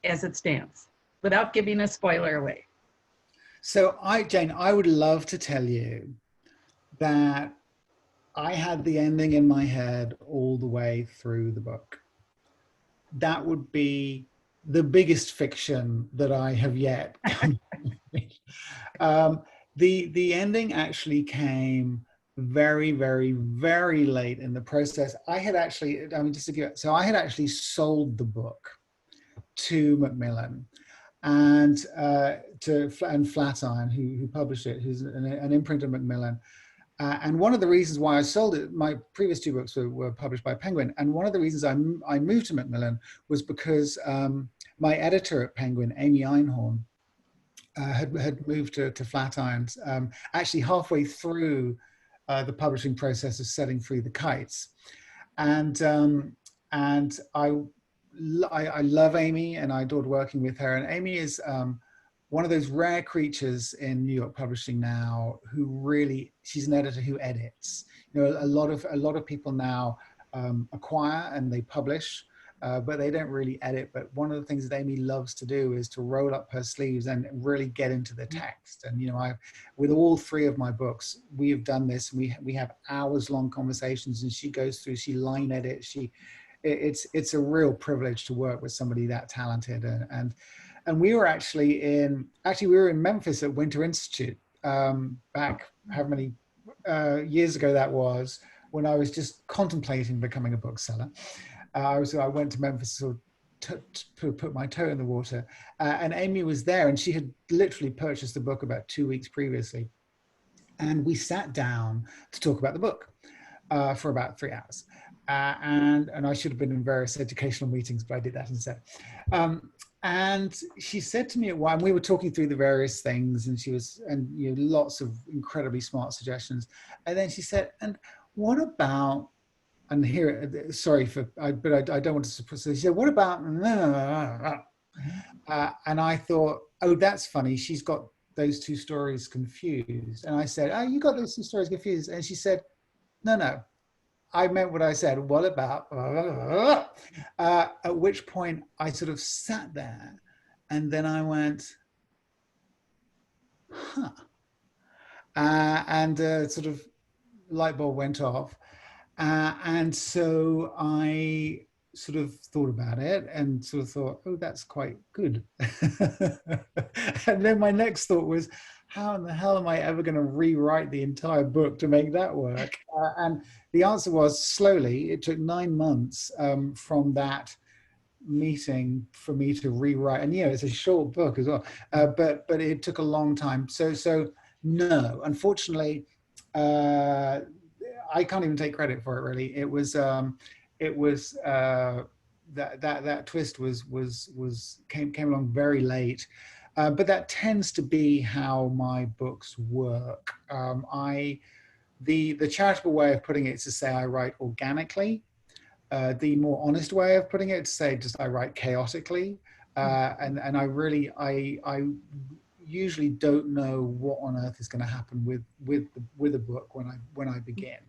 as it stands, without giving a spoiler away? So Jane, I would love to tell you that I had the ending in my head all the way through the book. That would be the biggest fiction that I have yet the ending actually came very, very, very late in the process. I had actually sold the book to Macmillan and Flatiron, who published it, who's an imprint of Macmillan. And one of the reasons why I sold it, my previous two books were published by Penguin. And one of the reasons I moved to Macmillan was because my editor at Penguin, Amy Einhorn, had moved to Flatiron, actually halfway through the publishing process of setting free the kites. And I love Amy, and I adored working with her. And Amy is one of those rare creatures in New York publishing now who really, she's an editor who edits. You know, a lot of people now acquire and they publish, but they don't really edit. But one of the things that Amy loves to do is to roll up her sleeves and really get into the text. And, you know, with all 3 of my books, we have done this. We have hours-long conversations, and she goes through, she line edits, it's a real privilege to work with somebody that talented. And we were we were in Memphis at Winter Institute back how many years ago that was, when I was just contemplating becoming a bookseller. I went to Memphis to put my toe in the water, and Amy was there, and she had literally purchased the book about 2 weeks previously, and we sat down to talk about the book for about 3 hours. And I should have been in various educational meetings, but I did that instead. And she said to me at one, we were talking through the various things, and you know, lots of incredibly smart suggestions. And then she said, and what about, and here, sorry but I don't want to suppose, so she said, what about, and I thought, oh, that's funny. She's got those 2 stories confused. And I said, oh, you got those 2 stories confused. And she said, no, I meant what I said. What about, at which point I sort of sat there, and then I went, huh. And sort of light bulb went off. And so I sort of thought about it and sort of thought, oh, that's quite good. And then my next thought was, how in the hell am I ever going to rewrite the entire book to make that work? And the answer was slowly. It took 9 months from that meeting for me to rewrite. And yeah, it's a short book as well, but it took a long time. So no, unfortunately, I can't even take credit for it. Really, it was that twist came along very late. But that tends to be how my books work. The charitable way of putting it is to say I write organically. The more honest way of putting it is to say just I write chaotically. And I usually don't know what on earth is going to happen with a book when I begin.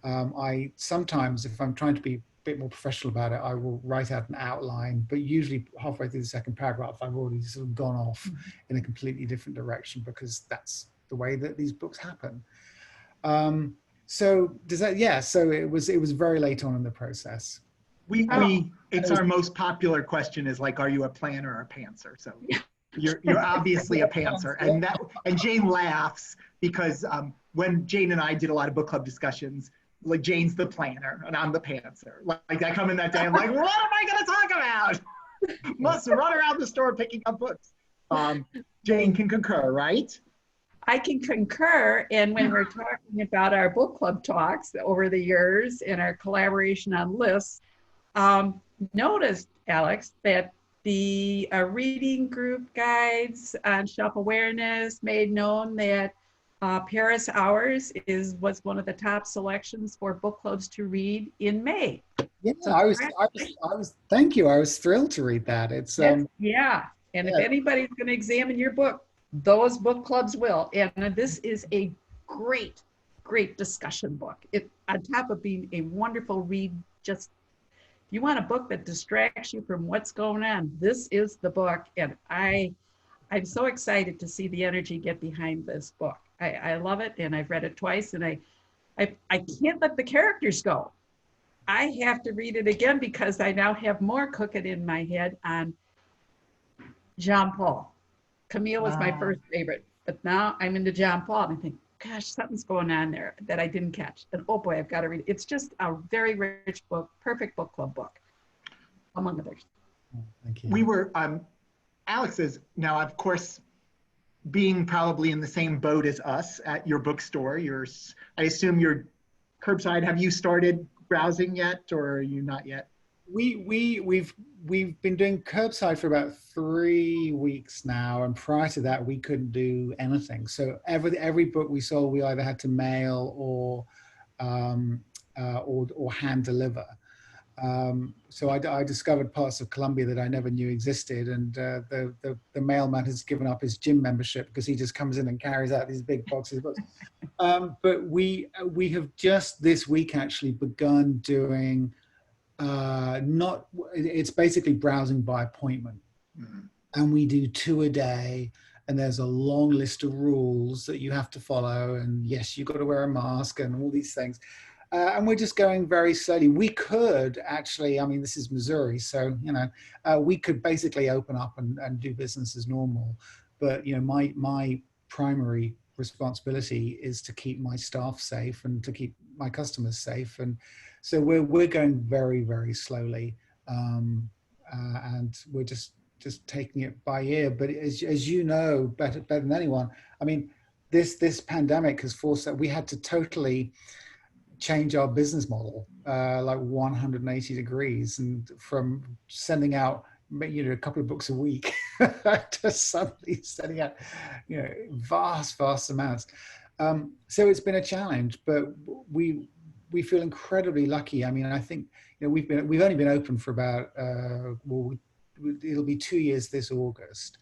I sometimes, if I'm trying to be bit more professional about it, I will write out an outline, but usually halfway through the second paragraph, I've already sort of gone off in a completely different direction, because that's the way that these books happen. So does that, yeah, so it was very late on in the process. It's our most popular question is like, are you a planner or a pantser? So you're obviously a pantser. And Jane laughs because when Jane and I did a lot of book club discussions, like Jane's the planner and I'm the pantser. Like I come in that day, I'm like, what am I going to talk about? Must run around the store picking up books. Jane can concur, right? I can concur. And when we're talking about our book club talks over the years and our collaboration on lists, noticed, Alex, that the reading group guides on shelf awareness made known that Paris Hours was one of the top selections for book clubs to read in May. Yeah, so I was. Thank you. I was thrilled to read that. It's yeah. And if anybody's going to examine your book, those book clubs will. And this is a great discussion book. It, on top of being a wonderful read, just if you want a book that distracts you from what's going on, this is the book. And I'm so excited to see the energy get behind this book. I love it, and I've read it twice, and I can't let the characters go. I have to read it again because I now have more cooking in my head on Jean-Paul. Camille was my first favorite, but now I'm into Jean-Paul, and I think, gosh, something's going on there that I didn't catch. And oh boy, I've got to read it. It's just a very rich book, perfect book club book, among others. Oh, thank you. We were, Alex is now, of course, being probably in the same boat as us at your bookstore. I assume you're curbside. Have you started browsing yet, or are you not yet? We've been doing curbside for about 3 weeks now, and prior to that, we couldn't do anything. So every book we sold, we either had to mail or hand deliver. So I discovered parts of Colombia that I never knew existed, and the mailman has given up his gym membership because he just comes in and carries out these big boxes of books. But we have just this week actually begun doing it's basically browsing by appointment. Mm-hmm. And we do 2 a day, and there's a long list of rules that you have to follow, and yes, you've got to wear a mask and all these things. And we're just going very slowly. We could actually, I mean, this is Missouri, so, you know, we could basically open up and do business as normal. But, you know, my primary responsibility is to keep my staff safe and to keep my customers safe. And so we're going very, very slowly. And we're just taking it by ear. But as you know, better than anyone, I mean, this pandemic has forced that we had to totally change our business model, like 180 degrees, and from sending out, you know, a couple of books a week to suddenly sending out, you know, vast amounts. So it's been a challenge, but we feel incredibly lucky. I mean, I think, you know, we've only been open for about it'll be 2 years this August,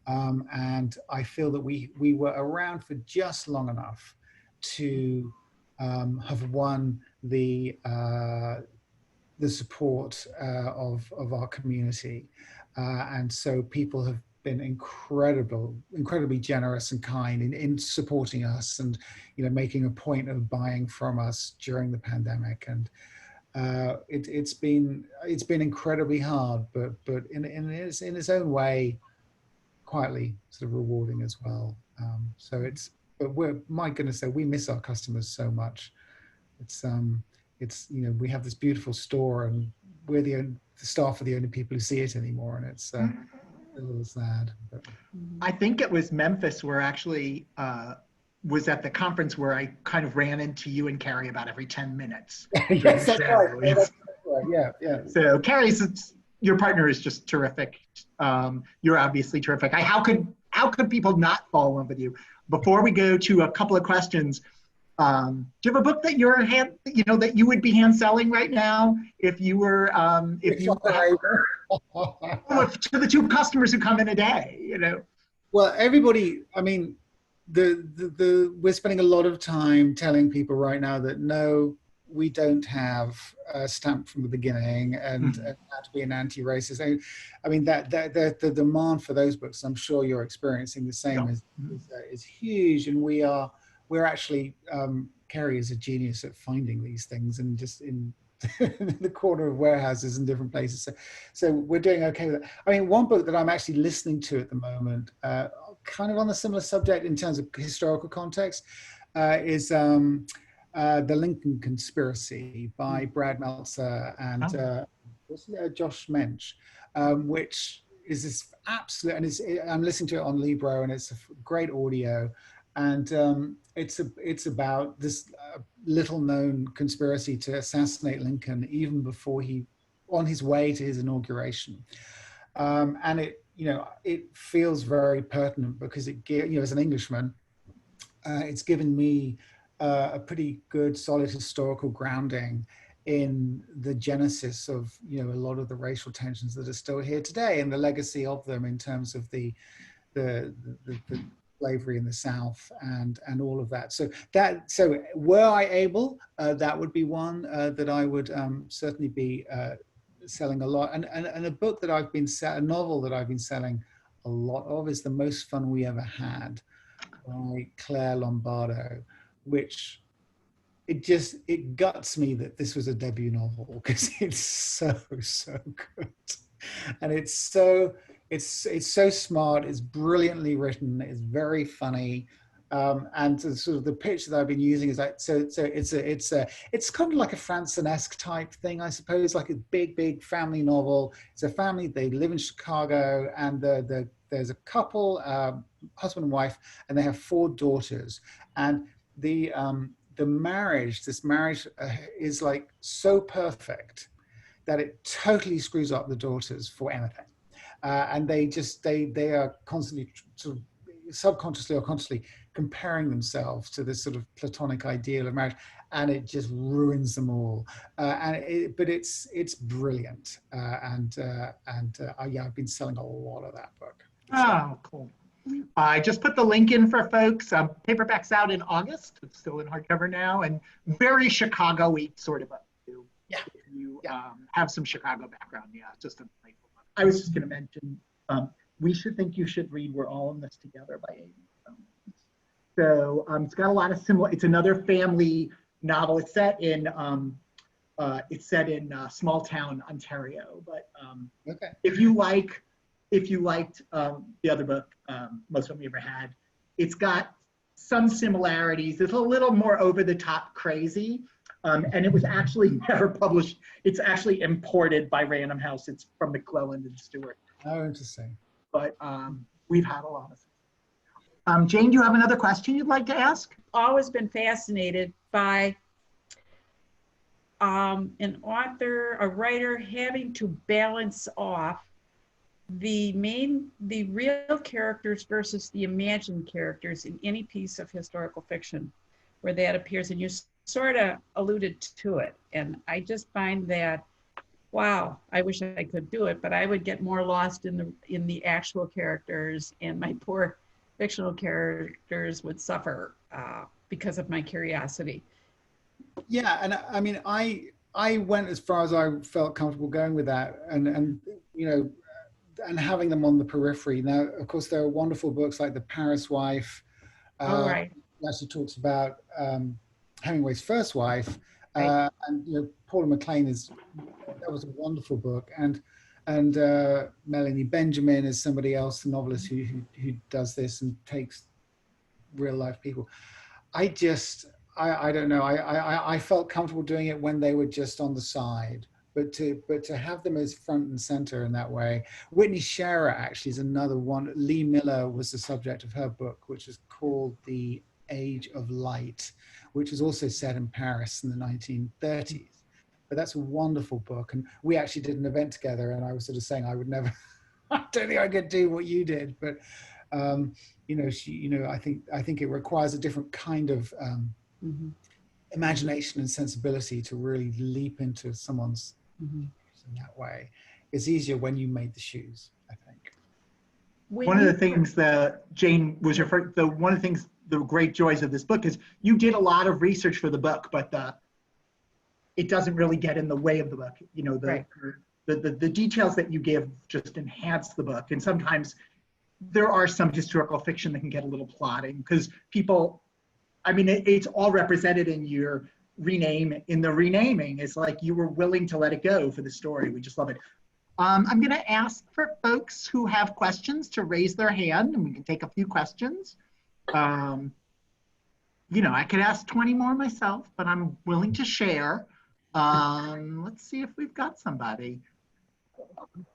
and I feel that we were around for just long enough to have won the support of our community, and so people have been incredibly generous and kind in supporting us, and, you know, making a point of buying from us during the pandemic. And it's been incredibly hard, but in its own way, quietly sort of rewarding as well. But my goodness, we miss our customers so much. It's you know, we have this beautiful store, and we're the staff are the only people who see it anymore, and it's a little sad. But. I think it was Memphis where actually was at the conference where I kind of ran into you and Carrie about every 10 minutes. Yes, that's right. That's right. Yeah. So Carrie's, your partner is just terrific. You're obviously terrific. How could people not fall in love with you? Before we go to a couple of questions, do you have a book that that you would be hand selling right now if you were to the 2 customers who come in a day, you know? Well, everybody, I mean, we're spending a lot of time telling people right now that no, we don't have a stamp from the beginning, and how to be an anti-racist. I mean, that the demand for those books, I'm sure you're experiencing the same, is huge, and we're actually, Carrie is a genius at finding these things, and just in the corner of warehouses in different places. So we're doing okay with that. I mean, one book that I'm actually listening to at the moment, kind of on a similar subject in terms of historical context, is The Lincoln Conspiracy by Brad Meltzer and Josh Mensch, which is this absolute, and I'm listening to it on Libro, and it's a great audio. And it's about this little known conspiracy to assassinate Lincoln even before on his way to his inauguration. And it feels very pertinent because as an Englishman, it's given me a pretty good solid historical grounding in the genesis of, a lot of the racial tensions that are still here today, and the legacy of them in terms of the slavery in the South and all of that. So were I able, that would be one that I would certainly be selling a lot. And a book that a novel that I've been selling a lot of is The Most Fun We Ever Had by Claire Lombardo, which it guts me that this was a debut novel because it's so good, and it's so smart, it's brilliantly written, it's very funny, and sort of the pitch that I've been using is like it's kind of like a Franzen-esque type thing, I suppose, like a big family novel. It's a family, they live in Chicago, and there's a couple, husband and wife, and they have 4 daughters, and this marriage is like so perfect that it totally screws up the daughters for anything. And they are constantly sort of subconsciously or consciously comparing themselves to this sort of platonic ideal of marriage, and it just ruins them all. But it's brilliant, yeah, I've been selling a lot of that book. Oh, cool. I just put the link in for folks. Paperback's out in August. It's still in hardcover now, and very Chicago-y sort of book too. Yeah. If you have some Chicago background, yeah, just a delightful book. I was just going to mention, We Should Think You Should Read We're All in This Together by Amy. So it's got a lot of similar. It's another family novel. It's set in small town Ontario. But Okay. if you liked the other book, Most Women You Ever Had, it's got some similarities. It's a little more over the top crazy. And it was actually never published. It's actually imported by Random House. It's from McClelland and Stewart. Oh, interesting. But we've had a lot of success. Jane, do you have another question you'd like to ask? Always been fascinated by an author, a writer having to balance off the real characters versus the imagined characters in any piece of historical fiction where that appears. And you sort of alluded to it. And I just find that, wow, I wish I could do it, but I would get more lost in the actual characters, and my poor fictional characters would suffer because of my curiosity. Yeah, and I mean, I went as far as I felt comfortable going with that, and you know, and having them on the periphery. Now, of course, there are wonderful books like The Paris Wife. Right. Actually talks about Hemingway's first wife, Right. and you know, Paula McLean that was a wonderful book, and Melanie Benjamin is somebody else, a novelist who does this and takes real life people. I don't know. I felt comfortable doing it when they were just on the side, but to have them as front and center in that way. Whitney Scherer actually is another one. Lee Miller was the subject of her book, which is called The Age of Light, which is also set in Paris in the 1930s. But that's a wonderful book, and we actually did an event together, and I was sort of saying I would never, I don't think I could do what you did, but you know, I think it requires a different kind of imagination and sensibility to really leap into someone's in that way. It's easier when you made the shoes, I think. One of the things that Jane was referring to, one of the things, the great joys of this book is you did a lot of research for the book, but it doesn't really get in the way of the book. You know, the details that you give just enhance the book. And sometimes there are some historical fiction that can get a little plotting because people, I mean, it's all represented in your renaming. It's like you were willing to let it go for the story. We just love it. I'm going to ask for folks who have questions to raise their hand, and we can take a few questions. You know, I could ask 20 more myself, but I'm willing to share. Let's see if we've got somebody.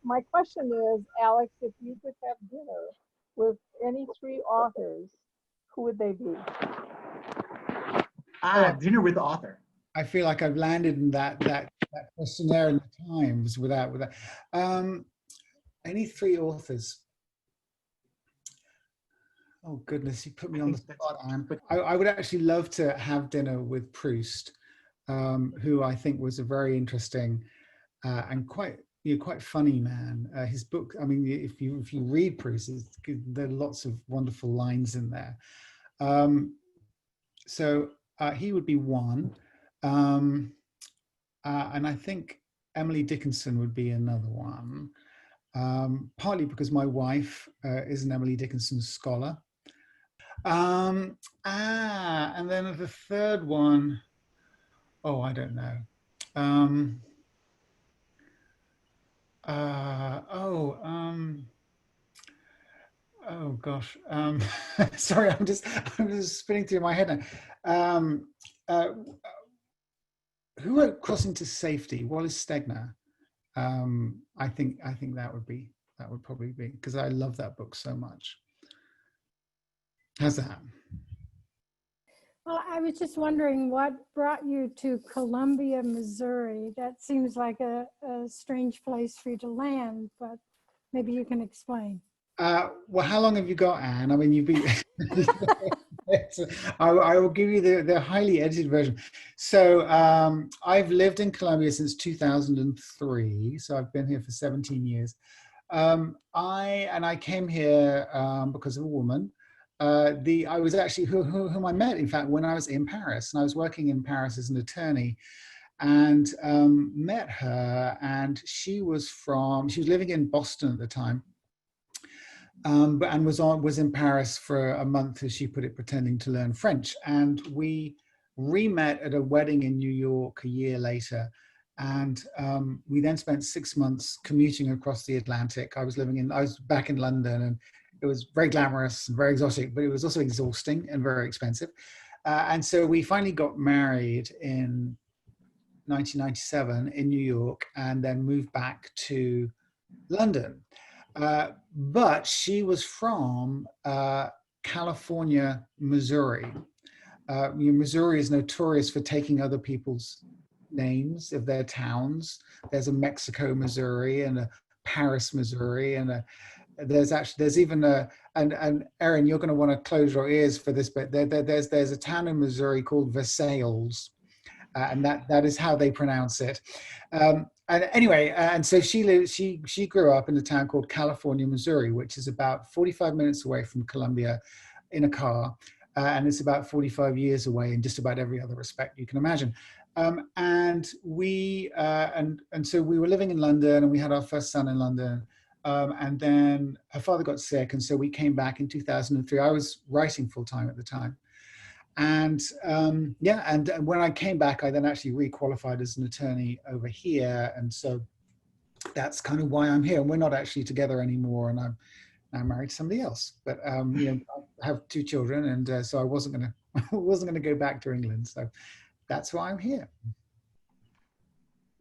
My question is, Alex, if you could have dinner with any 3 authors, who would they be? Dinner with the author. I feel like I've landed in that questionnaire in the Times without any 3 authors. Oh goodness, you put me on the spot, Anne. I would actually love to have dinner with Proust, who I think was a very interesting and quite funny man. His book, I mean, if you read Proust, there are lots of wonderful lines in there. So he would be one. And I think Emily Dickinson would be another one, partly because my wife is an Emily Dickinson scholar. And then the third one, oh, I don't know. Oh gosh. Sorry, I'm just spinning through my head now. Who wrote Crossing to Safety? Wallace Stegner. I think that would probably be, because I love that book so much. How's that? Well, I was just wondering what brought you to Columbia, Missouri. That seems like a strange place for you to land, but maybe you can explain. Well, how long have you got, Anne? I mean, you've been. I will give you the highly edited version. So I've lived in Columbia since 2003. So I've been here for 17 years. I came here because of a woman. I was actually whom I met, in fact, when I was in Paris, and I was working in Paris as an attorney, and met her. And she was living in Boston at the time. And was in Paris for a month, as she put it, pretending to learn French. And we re-met at a wedding in New York a year later. And we then spent 6 months commuting across the Atlantic. I was back in London, and it was very glamorous and very exotic, but it was also exhausting and very expensive. And so we finally got married in 1997 in New York, and then moved back to London. But she was from California, Missouri. Missouri is notorious for taking other people's names of their towns. There's a Mexico, Missouri, and a Paris, Missouri, and there's even and Erin, you're going to want to close your ears for this, but there's a town in Missouri called Versailles, and that is how they pronounce it. And anyway, and so she grew up in a town called California, Missouri, which is about 45 minutes away from Columbia in a car. And it's about 45 years away in just about every other respect you can imagine. And so we were living in London, and we had our first son in London. And then her father got sick, and so we came back in 2003. I was writing full time at the time. And and when I came back, I then actually re-qualified as an attorney over here. And so that's kind of why I'm here. And we're not actually together anymore, and I'm now married to somebody else. But I have 2 children, and so I wasn't gonna go back to England. So that's why I'm here.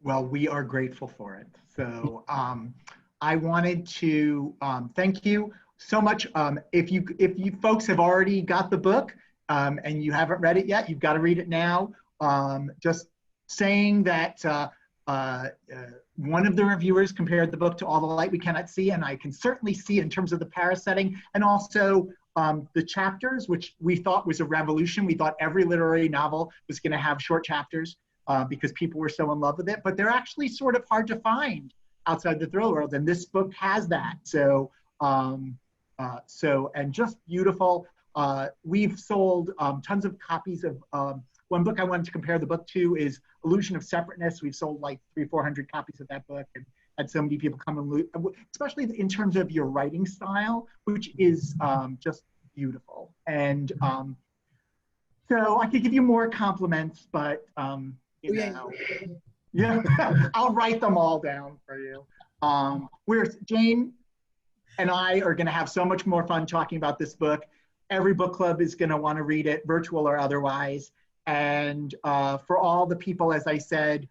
Well, we are grateful for it. So I wanted to thank you so much. If you folks have already got the book, and you haven't read it yet, you've got to read it now. Just saying that one of the reviewers compared the book to All the Light We Cannot See, and I can certainly see in terms of the Paris setting, and also the chapters, which we thought was a revolution. We thought every literary novel was going to have short chapters because people were so in love with it, but they're actually sort of hard to find outside the thriller world, and this book has that. So, and just beautiful. We've sold tons of copies of one book I wanted to compare the book to is Illusion of Separateness. We've sold like 300-400 copies of that book, and had so many people come and especially in terms of your writing style, which is just beautiful. And so I could give you more compliments, but yeah, I'll write them all down for you. Jane and I are going to have so much more fun talking about this book. Every book club is going to want to read it, virtual or otherwise. And for all the people, as I said,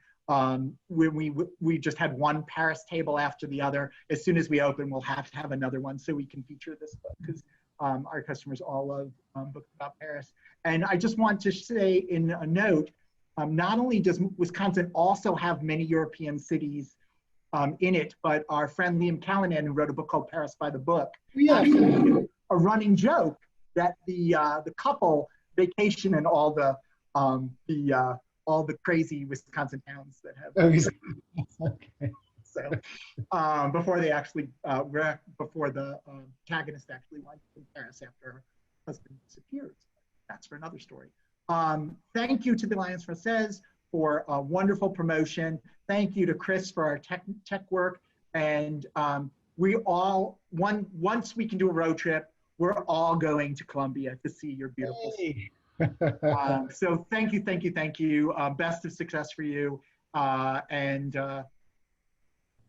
we just had one Paris table after the other. As soon as we open, we'll have to have another one so we can feature this book, because our customers all love books about Paris. And I just want to say in a note, not only does Wisconsin also have many European cities in it, but our friend Liam Callanan, who wrote a book called Paris by the Book, a running joke that the couple vacation in all the crazy Wisconsin towns that have. Okay. So before they actually before the protagonist actually went to Paris after her husband disappears. That's for another story. Thank you to the Alliance Française for a wonderful promotion. Thank you to Chris for our tech work. And we all once we can do a road trip, we're all going to Columbia to see your beautiful city. So thank you. Best of success for you. And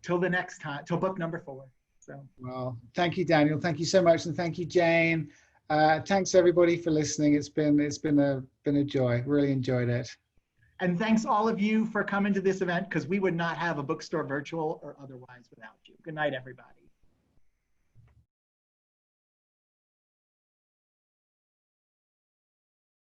till the next time, till book number 4. So. Well, thank you, Daniel. Thank you so much, and thank you, Jane. Thanks everybody for listening. It's been a joy. Really enjoyed it. And thanks all of you for coming to this event, because we would not have a bookstore virtual or otherwise without you. Good night, everybody.